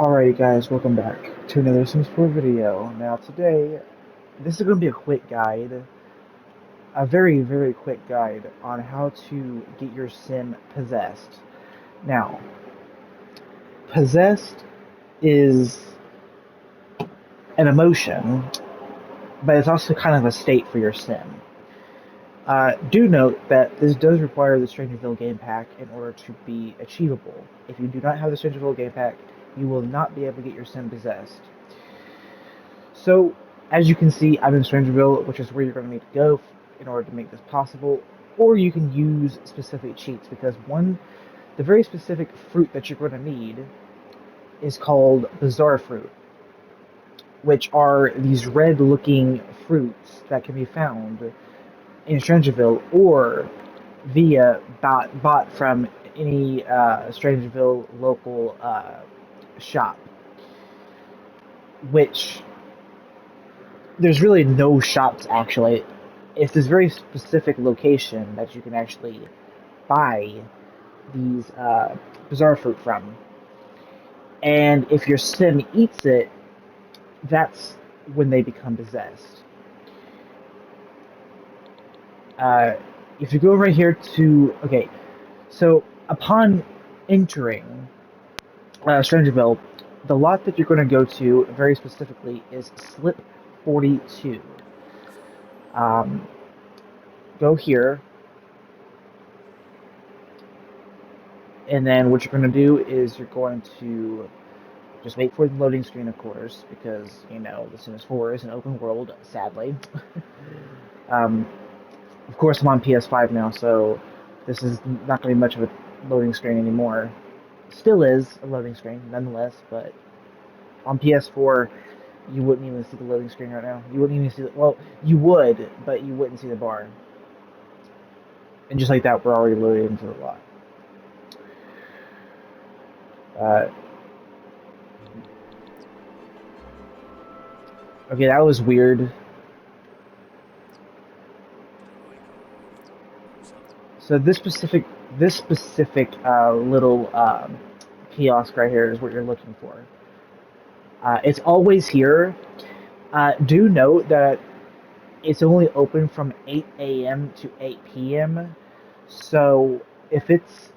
Alright guys, welcome back to another Sims 4 video. Now today, this is going to be a quick guide, a very quick guide on how to get your sim possessed. Now, possessed is an emotion, but it's also kind of a state for your sim. Do note that this does require the Strangerville game pack in order to be achievable. If you do not have the Strangerville game pack, you will not be able to get your sim possessed. So, as you can see, I'm in Strangerville, which is where you're going to need to go in order to make this possible, or you can use specific cheats, because the very specific fruit that you're going to need is called Bizarre Fruit, which are these red-looking fruits that can be found in Strangerville, or via bought from any Strangerville local shop, which there's really no shops actually. It's this very specific location that you can actually buy these bizarre fruit from. And if your sim eats it, that's when they become possessed. If you go right here to so upon entering Strangerville, the lot that you're going to go to very specifically is Slip 42. Um, Go here, and then what you're going to do is you're going to just wait for the loading screen, of course, because, you know, The Sims 4 is an open world, sadly. um, of course, I'm on PS5 now, so this is not going to be much of a loading screen anymore. Still is a loading screen, nonetheless, but on PS4, you wouldn't even see the loading screen right now. You wouldn't even see well, you would, but you wouldn't see the bar. And just like that, we're already loaded into the lot. Okay, that was weird. So this specific little kiosk right here is what you're looking for. It's always here. Do note that it's only open from 8 a.m. to 8 p.m. So if it's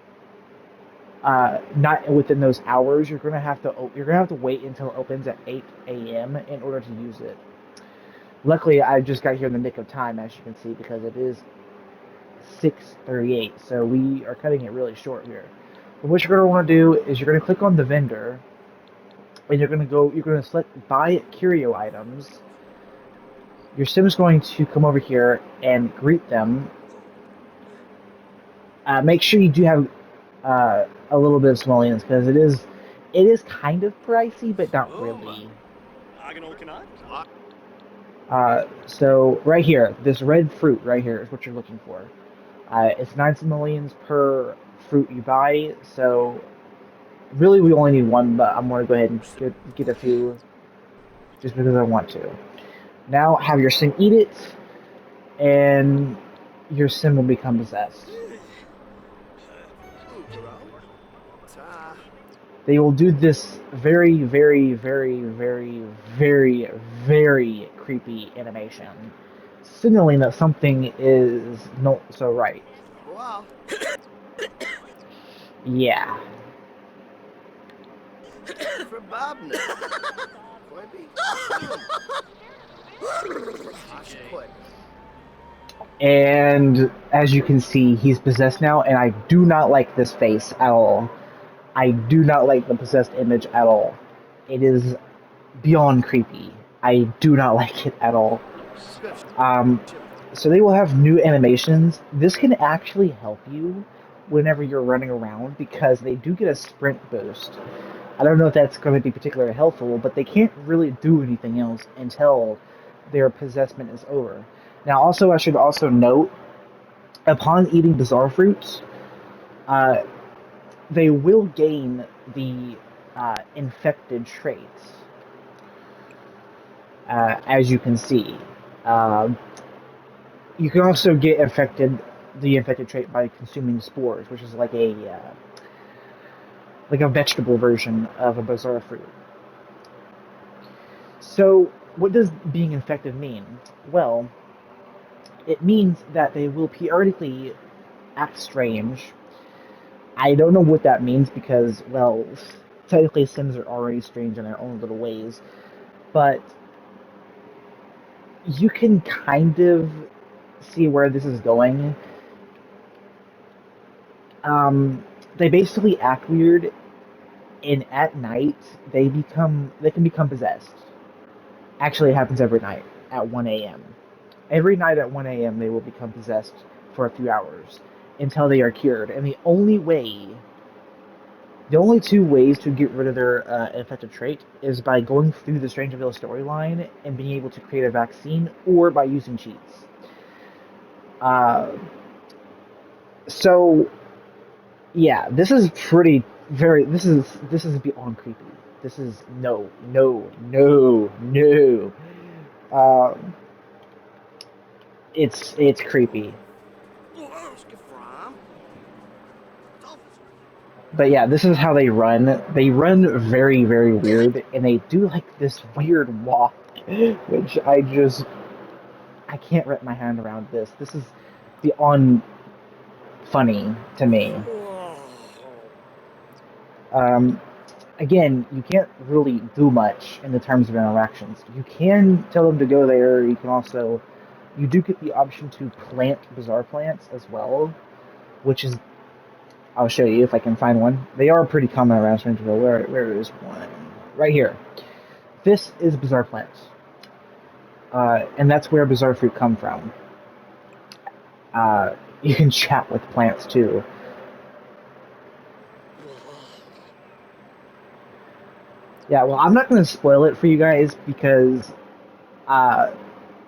not within those hours, you're gonna have to wait until it opens at 8 a.m. in order to use it. Luckily, I just got here in the nick of time, as you can see, because it is 6:38, so we are cutting it really short here. But what you're going to want to do is you're going to click on the vendor, and you're going to select buy curio items. Your sim is going to come over here and greet them. Make sure you do have a little bit of simoleons, because it is kind of pricey, but not really. So right here, this red fruit right here is what you're looking for. It's 9 simoleons per fruit you buy, so really we only need one, but I'm going to go ahead and get a few just because I want to. Now have your sim eat it, and your sim will become possessed. They will do this very creepy animation, signaling that something is not so right. Yeah. And as you can see, he's possessed now, and I do not like this face at all. I do not like the possessed image at all. It is beyond creepy. I do not like it at all. Um, so they will have new animations. This can actually help you whenever you're running around, because they do get a sprint boost. I don't know if that's going to be particularly helpful, but they can't really do anything else until their possessment is over. Now, also, I should also note, upon eating bizarre fruits, uh, they will gain the infected traits, as you can see. Um, you can also get the infected trait by consuming spores, which is like a vegetable version of a bizarre fruit. So, what does being infected mean? Well, it means that they will periodically act strange. I don't know what that means because, well, technically Sims are already strange in their own little ways, but you can kind of see where this is going. They basically act weird, and at night they can become possessed. Actually, it happens every night at 1 a.m. Every night at 1 a.m. they will become possessed for a few hours until they are cured. And the only two ways to get rid of their infected trait is by going through the Strangerville storyline and being able to create a vaccine, or by using cheats. Uh, so yeah, this is pretty very. This is beyond creepy. This is no, no, no, no. Um, it's creepy. But yeah, this is how they run. They run very, very weird, and they do like this weird walk, which I can't wrap my hand around this. This is beyond funny to me. Um, Again, you can't really do much in the terms of interactions. You can tell them to go there. You do get the option to plant bizarre plants as well, which is, I'll show you if I can find one. They are pretty common around Strangerville. Where is one? Right here. This is bizarre plants, and that's where bizarre fruit come from. You can chat with plants too. Yeah, well, I'm not going to spoil it for you guys because uh,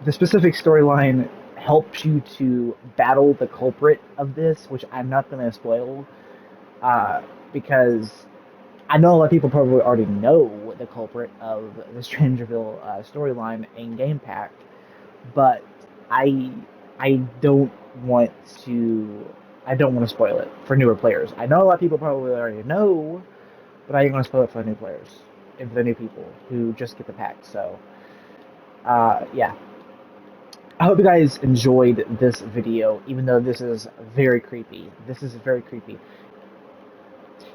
the specific storyline helps you to battle the culprit of this, which I'm not going to spoil uh, because I know a lot of people probably already know the culprit of the Strangerville storyline in Game Pack, but I I don't want to I don't want to spoil it for newer players. I know a lot of people probably already know, but I ain't gonna spoil it for the new players and for the new people who just get the pack. So, yeah. I hope you guys enjoyed this video, even though this is very creepy. This is very creepy.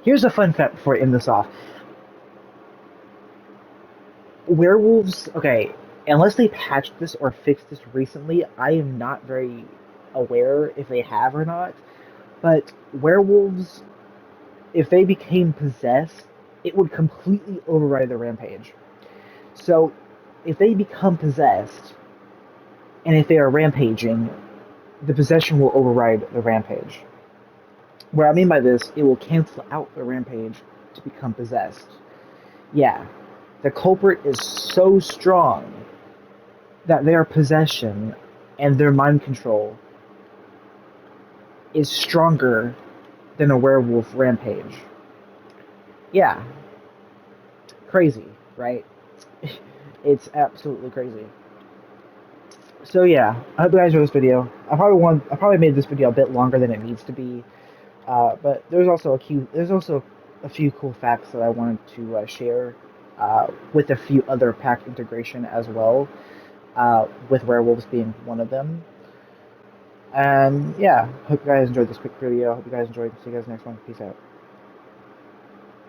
Here's a fun fact before I end this off. Werewolves, okay, unless they patched this or fixed this recently, I am not very aware if they have or not. But werewolves, if they became possessed, it would completely override the rampage. So, if they become possessed, and if they are rampaging, the possession will override the rampage. What I mean by this, it will cancel out the rampage to become possessed. Yeah, the culprit is so strong that their possession and their mind control is stronger than a werewolf rampage. Yeah, crazy, right? It's absolutely crazy. So yeah, I hope you guys enjoyed this video. I probably made this video a bit longer than it needs to be, but there's also a few cool facts that I wanted to share with a few other pack integration as well, with werewolves being one of them. And yeah, hope you guys enjoyed this quick video. Hope you guys enjoyed. See you guys next one. Peace out.